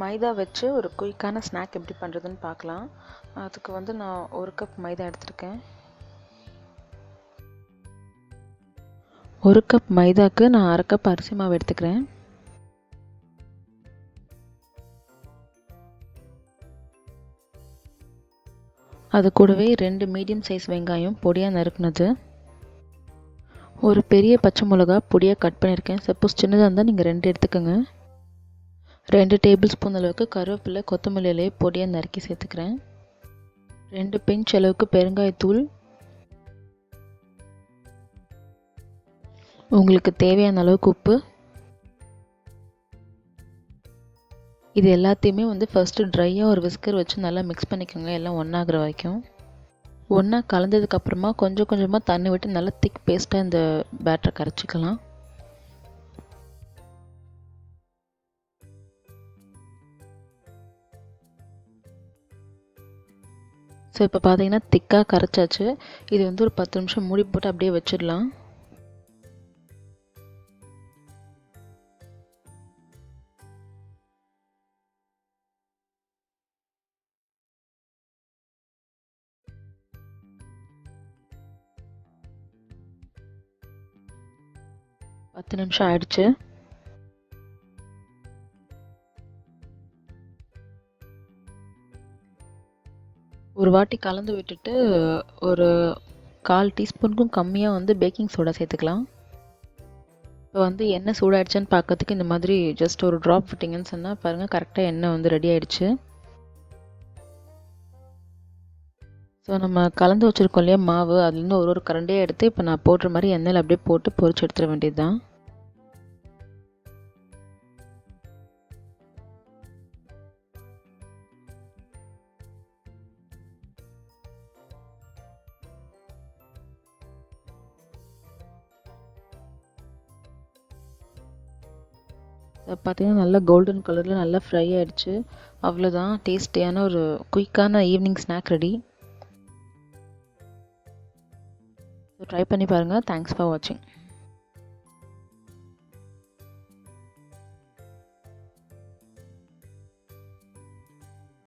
மைதா வச்சு ஒரு குயிக்கான ஸ்நாக் எப்படி பண்ணுறதுன்னு பார்க்கலாம். அதுக்கு வந்து நான் 1 கப் மைதா எடுத்திருக்கேன். 1 கப் மைதாக்கு நான் 1/2 கப் அரிசி மாவு எடுத்துக்கிறேன். அது கூடவே 2 மீடியம் சைஸ் வெங்காயம் பொடியாக நறுக்குனது, ஒரு பெரிய பச்சை மிளகா பொடியாக கட் பண்ணியிருக்கேன். சப்போஸ் சின்னதாக இருந்தால் நீங்கள் 2 எடுத்துக்கோங்க. 2 டேபிள் ஸ்பூன் அளவுக்கு கருவேப்பிலை கொத்தமல்லி இலையை பொடியாக நறுக்கி சேர்த்துக்கிறேன். 2 பிஞ்ச் அளவுக்கு பெருங்காயத்தூள், உங்களுக்கு தேவையான அளவுக்கு உப்பு. இது எல்லாத்தையுமே வந்து ஃபஸ்ட்டு ட்ரையாக ஒரு விஸ்கர் வச்சு நல்லா மிக்ஸ் பண்ணிக்கோங்க, எல்லாம் ஒன்றாகிற வரைக்கும். ஒன்றா கலந்ததுக்கப்புறமா கொஞ்சம் கொஞ்சமாக தண்ணி விட்டு நல்லா திக் பேஸ்ட்டாக இந்த பேட்டரை கரைச்சிக்கலாம். ஸோ இப்போ பார்த்தீங்கன்னா திக்காக கரைச்சாச்சு. இது வந்து ஒரு 10 நிமிஷம் மூடி போட்டு அப்படியே வச்சிடலாம். பத்து நிமிஷம் ஆயிடுச்சு. ஒரு வாட்டி கலந்து விட்டுட்டு ஒரு 1/4 டீஸ்பூனுக்கும் கம்மியாக வந்து பேக்கிங் சோடா சேர்த்துக்கலாம். இப்போ வந்து எண்ணெய் சூடாயிடுச்சுன்னு பார்க்கறதுக்கு இந்த மாதிரி ஜஸ்ட் ஒரு ட்ராப் விட்டிங்கன்னு சொன்னால் பாருங்கள், கரெக்டாக எண்ணெய் வந்து ரெடி ஆயிடுச்சு. ஸோ நம்ம கலந்து வச்சுருக்கோம் இல்லையா மாவு, அதுலேருந்து ஒரு கரண்டியாக எடுத்து இப்போ நான் போடுற மாதிரி எண்ணெயில் அப்படியே போட்டு பொரிச்சு எடுத்துட வேண்டியது தான். பார்த்தீங்கன்னா நல்லா கோல்டன் கலரில் நல்லா ஃப்ரை ஆகிடுச்சு. அவ்வளோதான், டேஸ்டியான ஒரு குயிக்கான ஈவினிங் ஸ்நாக் ரெடி. ட்ரை பண்ணி பாருங்கள். தேங்க்ஸ் ஃபார் வாட்சிங்.